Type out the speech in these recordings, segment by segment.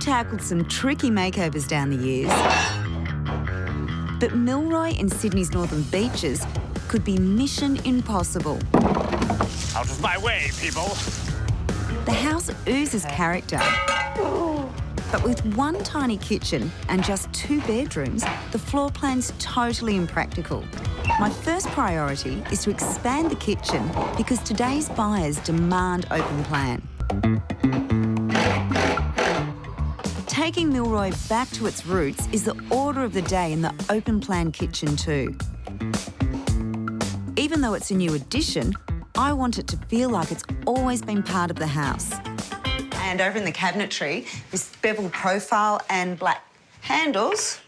tackled some tricky makeovers down the years, but Milroy in Sydney's Northern Beaches could be mission impossible. Out of my way, people! The house oozes character. But with one tiny kitchen and just 2 bedrooms, the floor plan's totally impractical. My first priority is to expand the kitchen because today's buyers demand open plan. Taking Milroy back to its roots is the order of the day in the open plan kitchen too. Even though it's a new addition, I want it to feel like it's always been part of the house. And over in the cabinetry, this bevel profile and black handles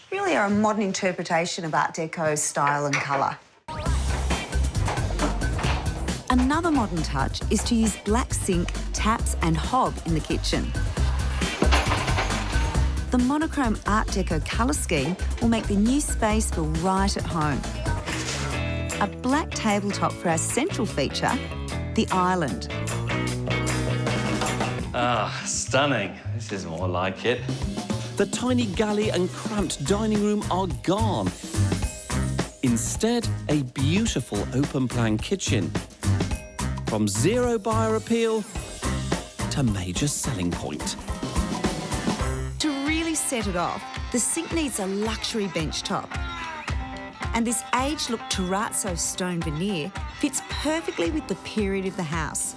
really are a modern interpretation of Art Deco style and colour. Another modern touch is to use black sink, taps and hob in the kitchen. The monochrome Art Deco colour scheme will make the new space feel right at home. A black tabletop for our central feature, the island. Ah, stunning. This is more like it. The tiny galley and cramped dining room are gone. Instead, a beautiful open-plan kitchen. From zero buyer appeal to major selling point. To really set it off, the sink needs a luxury bench top. And this aged-look terrazzo stone veneer fits perfectly with the period of the house.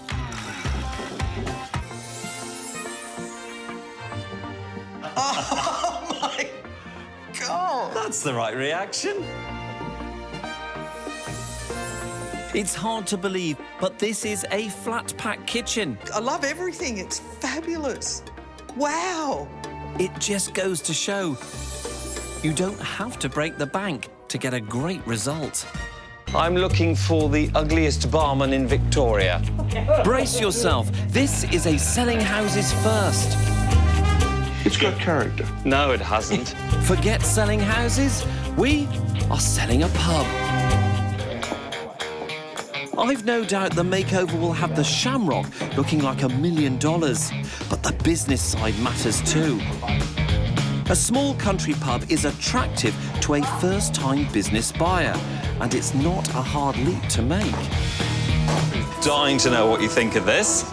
Oh, my God! That's the right reaction. It's hard to believe, but this is a flat-pack kitchen. I love everything. It's fabulous. Wow. It just goes to show you don't have to break the bank to get a great result. I'm looking for the ugliest barman in Victoria. Brace yourself. This is a selling houses first. It's got character. No, it hasn't. Forget selling houses. We are selling a pub. I've no doubt the makeover will have the Shamrock looking like $1 million, but the business side matters too. A small country pub is attractive to a first-time business buyer, and it's not a hard leap to make. Dying to know what you think of this.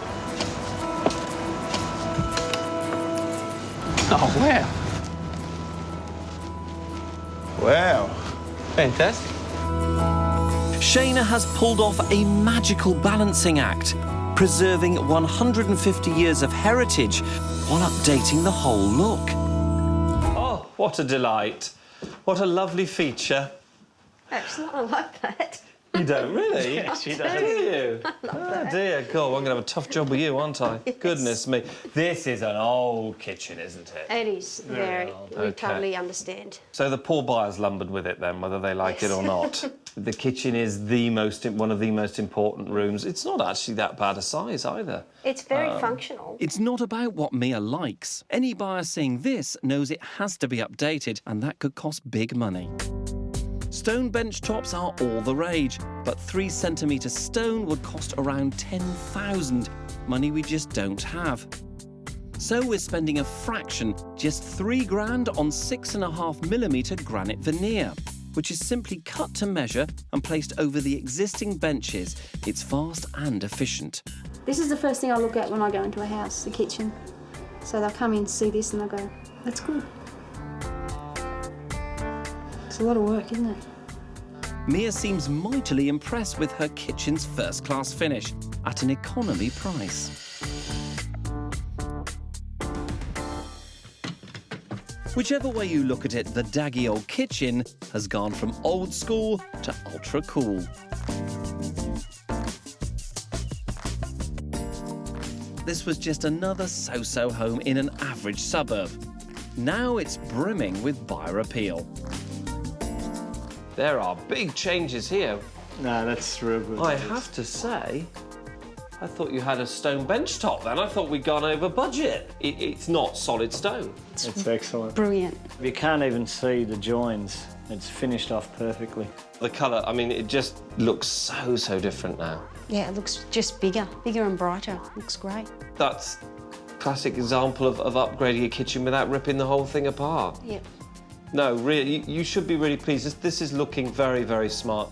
Oh, wow. Wow. Fantastic. Shayna has pulled off a magical balancing act, preserving 150 years of heritage while updating the whole look. Oh, what a delight. What a lovely feature. Actually, I like that. You don't really? Yes, she does. Do you? Oh, dear God, I'm going to have a tough job with you, aren't I? Yes. Goodness me. This is an old kitchen, isn't it? It is very. old. We Okay. totally understand. So the poor buyers lumbered with it then, whether they like it or not. The kitchen is one of the most important rooms. It's not actually that bad a size either. It's very functional. It's not about what Mia likes. Any buyer seeing this knows it has to be updated, and that could cost big money. Stone bench tops are all the rage, but 3 centimetre stone would cost around $10,000, money we just don't have. So we're spending a fraction, just $3,000 on 6.5mm granite veneer, which is simply cut to measure and placed over the existing benches. It's fast and efficient. This is the first thing I look at when I go into a house, the kitchen. So they'll come in, see this, and they'll go, that's good. It's a lot of work, isn't it? Mia seems mightily impressed with her kitchen's first-class finish at an economy price. Whichever way you look at it, the daggy old kitchen has gone from old school to ultra cool. This was just another so-so home in an average suburb. Now it's brimming with buyer appeal. There are big changes here. No, that's real good. I have to say, I thought you had a stone bench top then. I thought we'd gone over budget. It's not solid stone. It's excellent. Brilliant. You can't even see the joins. It's finished off perfectly. The colour, I mean, it just looks so different now. Yeah, it looks just bigger and brighter. Looks great. That's classic example of upgrading a kitchen without ripping the whole thing apart. Yep. No, really, you should be really pleased. This is looking very, very smart.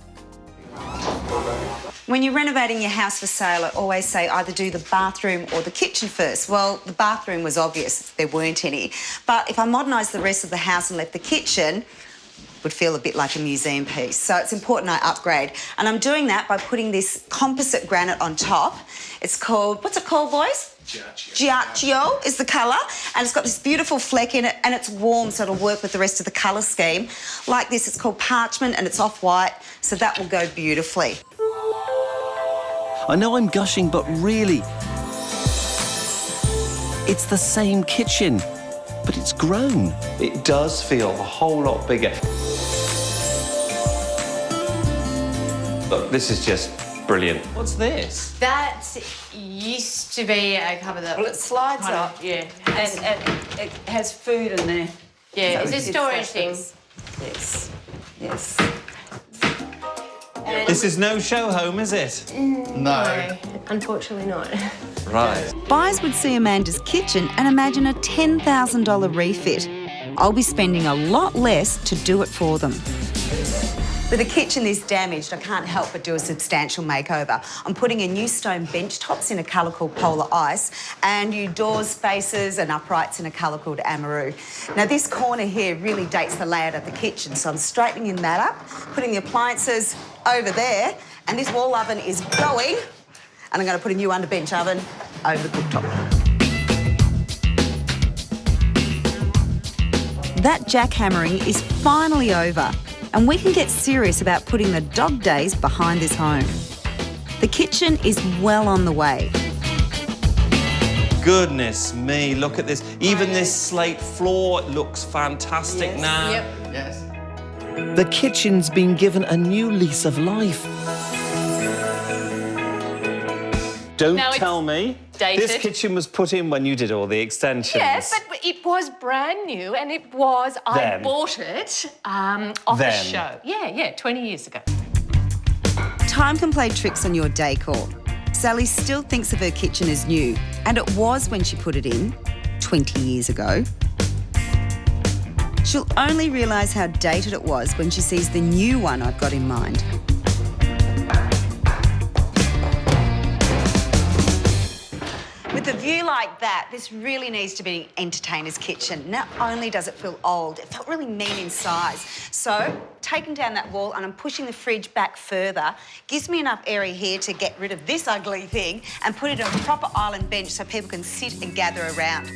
When you're renovating your house for sale, I always say either do the bathroom or the kitchen first. Well, the bathroom was obvious, there weren't any. But if I modernised the rest of the house and left the kitchen, it would feel a bit like a museum piece. So it's important I upgrade. And I'm doing that by putting this composite granite on top. It's called, what's it called, boys? Giaccio is the colour, and it's got this beautiful fleck in it, and it's warm, so it'll work with the rest of the colour scheme. Like this, it's called parchment, and it's off-white, so that will go beautifully. I know I'm gushing, but really, it's the same kitchen, but it's grown. It does feel a whole lot bigger. Look, this is just brilliant. What's this? That used to be a cupboard that... Well, it slides up. Yeah. And it has food in there. Yeah, So it's a storage thing. Yes, yes. This is no show home, is it? No, unfortunately not. Right. Buyers would see Amanda's kitchen and imagine a $10,000 refit. I'll be spending a lot less to do it for them. With the kitchen this damaged, I can't help but do a substantial makeover. I'm putting in new stone bench tops in a colour called Polar Ice and new doors, spaces and uprights in a colour called Amaru. Now, this corner here really dates the layout of the kitchen, so I'm straightening that up, putting the appliances over there, and this wall oven is going, and I'm going to put a new underbench oven over the cooktop. That jackhammering is finally over, and we can get serious about putting the dog days behind this home. The kitchen is well on the way. Goodness me, look at this. Even this slate floor looks fantastic now. Yep. Yes. The kitchen's been given a new lease of life. Don't No, it's tell me. dated. This kitchen was put in when you did all the extensions. Yes, but it was brand new, and it was... I bought it off a show. Yeah, 20 years ago. Time can play tricks on your decor. Sally still thinks of her kitchen as new, and it was when she put it in 20 years ago. She'll only realise how dated it was when she sees the new one I've got in mind. With a view like that, this really needs to be an entertainer's kitchen. Not only does it feel old, it felt really mean in size. So, taking down that wall and I'm pushing the fridge back further, gives me enough area here to get rid of this ugly thing and put it on a proper island bench so people can sit and gather around.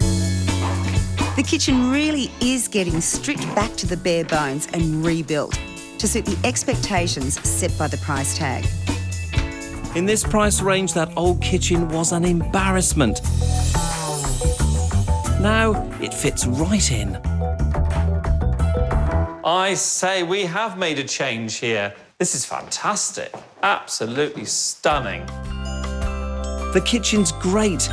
The kitchen really is getting stripped back to the bare bones and rebuilt to suit the expectations set by the price tag. In this price range, that old kitchen was an embarrassment. Now it fits right in. I say, we have made a change here. This is fantastic. Absolutely stunning. The kitchen's great.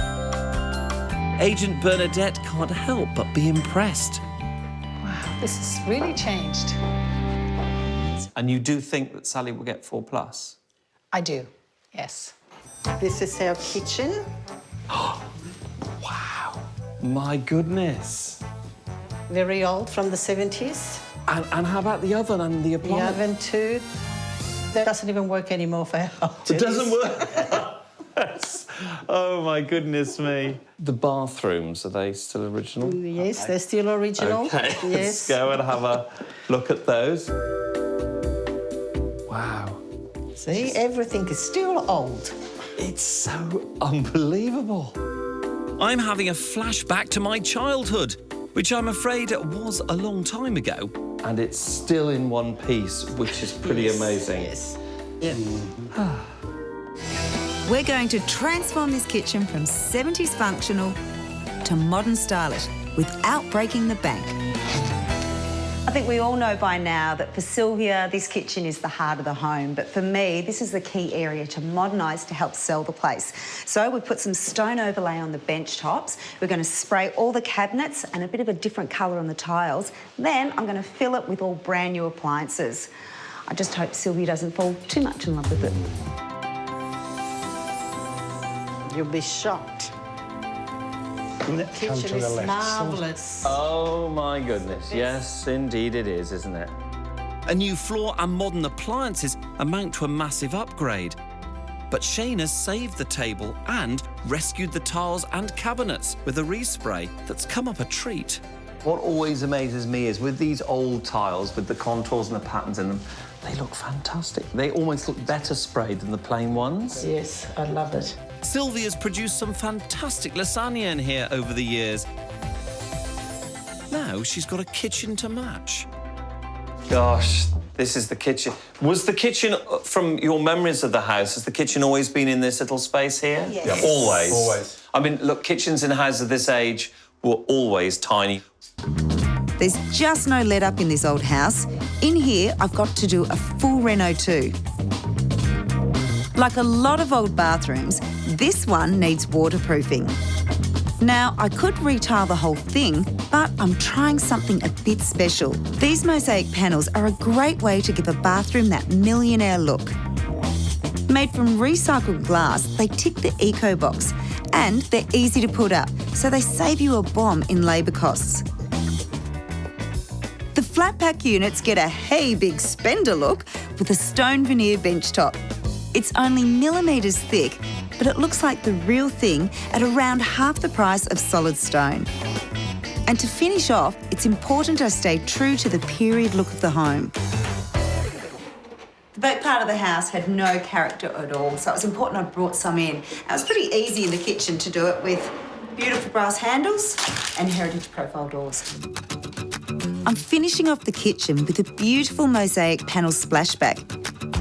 Agent Bernadette can't help but be impressed. Wow, this has really changed. And you do think that Sally will get 4+? I do, yes. This is our kitchen. Wow. My goodness. Very old, from the 70s. And how about the oven and the The appliance? oven too. That doesn't even work anymore for our It doesn't work. Oh, my goodness me. The bathrooms, are they still original? Yes, they're still original. Okay, Yes. let's go and have a look at those. Wow. See, everything is still old. It's so unbelievable. I'm having a flashback to my childhood, which I'm afraid was a long time ago. And it's still in one piece, which is pretty amazing. Yes. We're going to transform this kitchen from 70s functional to modern stylish without breaking the bank. I think we all know by now that for Sylvia, this kitchen is the heart of the home. But for me, this is the key area to modernise to help sell the place. So we put some stone overlay on the bench tops. We're going to spray all the cabinets and a bit of a different colour on the tiles. Then I'm going to fill it with all brand new appliances. I just hope Sylvia doesn't fall too much in love with it. You'll be shocked. Kitchen is marvellous. Oh, my goodness. Yes, indeed it is, isn't it? A new floor and modern appliances amount to a massive upgrade. But Shayna's saved the table and rescued the tiles and cabinets with a respray that's come up a treat. What always amazes me is with these old tiles, with the contours and the patterns in them, they look fantastic. They almost look better sprayed than the plain ones. Yes, I love it. Sylvia's produced some fantastic lasagna in here over the years. Now she's got a kitchen to match. Gosh, this is the kitchen. Was the kitchen, from your memories of the house, has the kitchen always been in this little space here? Yes. Yeah. Always? Always. I mean, look, kitchens in houses of this age were always tiny. There's just no let up in this old house. In here, I've got to do a full reno too. Like a lot of old bathrooms, this one needs waterproofing. Now, I could retile the whole thing, but I'm trying something a bit special. These mosaic panels are a great way to give a bathroom that millionaire look. Made from recycled glass, they tick the eco box, and they're easy to put up, so they save you a bomb in labour costs. The flat pack units get a hey big spender look with a stone veneer bench top. It's only millimetres thick, but it looks like the real thing at around half the price of solid stone. And to finish off, it's important I stay true to the period look of the home. The back part of the house had no character at all, so it was important I brought some in. It was pretty easy in the kitchen to do it with beautiful brass handles and heritage profile doors. I'm finishing off the kitchen with a beautiful mosaic panel splashback,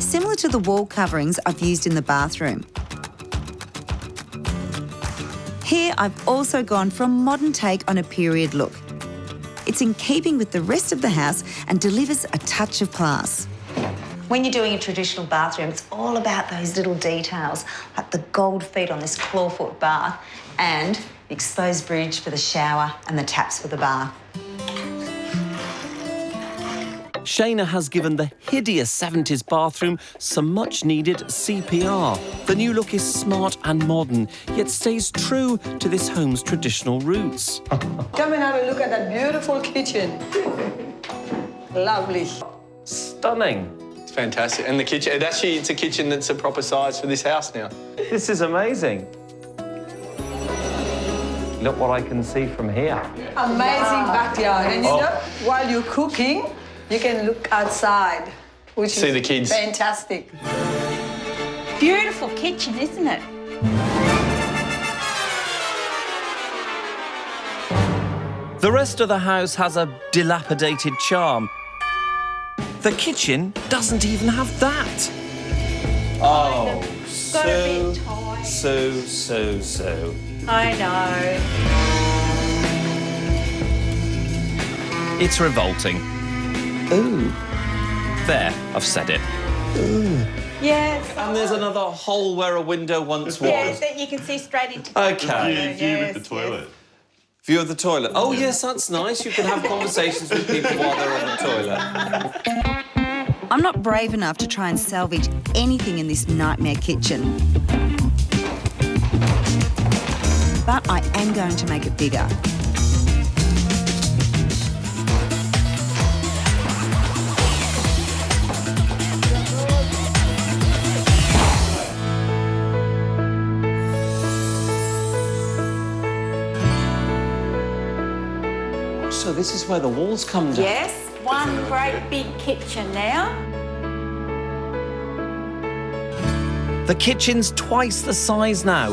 similar to the wall coverings I've used in the bathroom. Here, I've also gone for a modern take on a period look. It's in keeping with the rest of the house and delivers a touch of class. When you're doing a traditional bathroom, it's all about those little details, like the gold feet on this clawfoot bath and the exposed bridge for the shower and the taps for the bath. Shayna has given the hideous 70s bathroom some much-needed CPR. The new look is smart and modern, yet stays true to this home's traditional roots. Come and have a look at that beautiful kitchen. Lovely. Stunning. It's fantastic. And the kitchen, it's a kitchen that's a proper size for this house now. This is amazing. Look what I can see from here. Amazing backyard. And you know, while you're cooking, you can look outside, which See is the kids. fantastic. Beautiful kitchen, isn't it? The rest of the house has a dilapidated charm. The kitchen doesn't even have that. Oh, Got a bit tight. so. I know. It's revolting. Ooh. There, I've said it. Yes. And there's another hole where a window once was. Yes, that you can see straight into the Okay. View of the toilet. View of the toilet. Oh, yes, that's nice. You can have conversations with people while they're on the toilet. I'm not brave enough to try and salvage anything in this nightmare kitchen. But I am going to make it bigger. So this is where the walls come down. Yes, one great big kitchen now. The kitchen's twice the size now.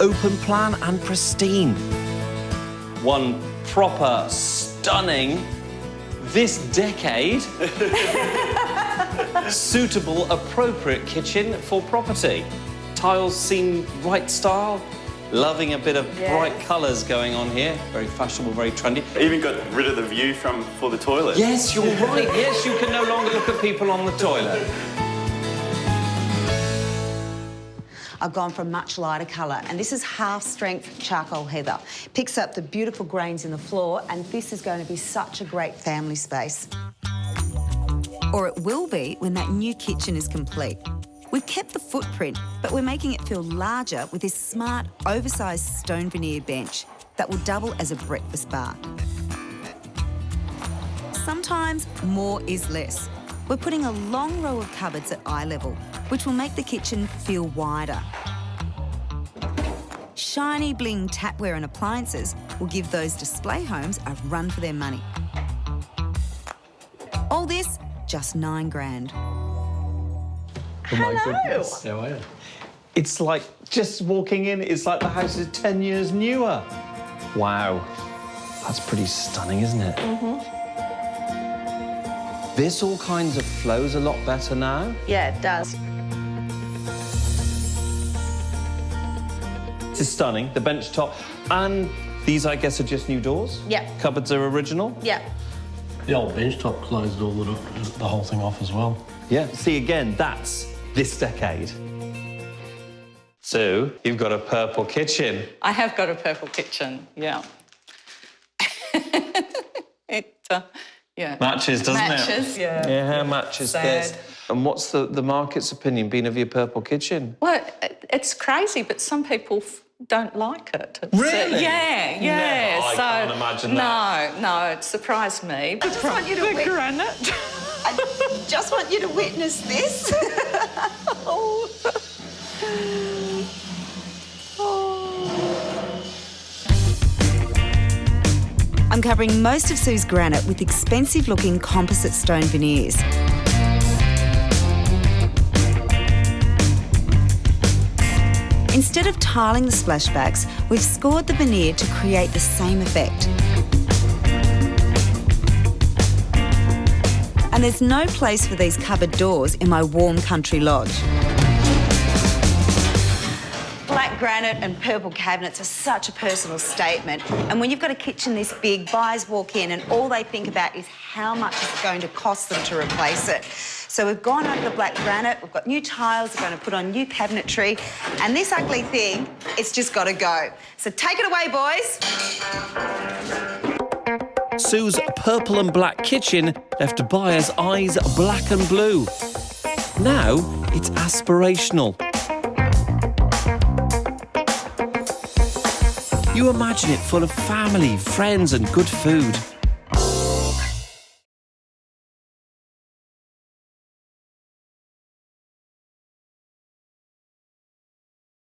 Open plan and pristine. One proper, stunning, this decade, suitable, appropriate kitchen for property. Tiles seem right style. Loving a bit of bright colours going on here. Very fashionable, very trendy. Even got rid of the view for the toilet. Yes, you're right. Yes, you can no longer look at people on the toilet. I've gone for a much lighter colour, and this is half-strength charcoal heather. Picks up the beautiful grains in the floor, and this is going to be such a great family space. Or it will be when that new kitchen is complete. We've kept the footprint, but we're making it feel larger with this smart, oversized stone veneer bench that will double as a breakfast bar. Sometimes more is less. We're putting a long row of cupboards at eye level, which will make the kitchen feel wider. Shiny bling tapware and appliances will give those display homes a run for their money. All this, just $9,000. Oh my goodness. How are you? It's like just walking in, it's like the house is 10 years newer. Wow. That's pretty stunning, isn't it? This all kinds of flows a lot better now. Yeah, it does. This is stunning, the bench top. And these, I guess, are just new doors? Yep. Cupboards are original? Yeah. The old bench top closed the whole thing off as well. Yeah. See, again, that's this decade. Sue, you've got a purple kitchen. I have got a purple kitchen, yeah. Yeah. Matches, doesn't it? Matches, yeah. Yeah, matches Sad. this. And what's the market's opinion been of your purple kitchen? Well, it's crazy, but some people don't like it. Really? Yeah. Never. I can't imagine that. No, it surprised me. I just want you to granite. I just want you to witness this. I'm covering most of Sue's granite with expensive-looking composite stone veneers. Instead of tiling the splashbacks, we've scored the veneer to create the same effect. And there's no place for these cupboard doors in my warm country lodge. Black granite and purple cabinets are such a personal statement. And when you've got a kitchen this big, buyers walk in and all they think about is how much it's going to cost them to replace it. So we've gone over the black granite, we've got new tiles, we're going to put on new cabinetry, and this ugly thing, it's just got to go. So take it away, boys. Sue's purple and black kitchen left buyers' eyes black and blue. Now it's aspirational. You imagine it full of family, friends and good food.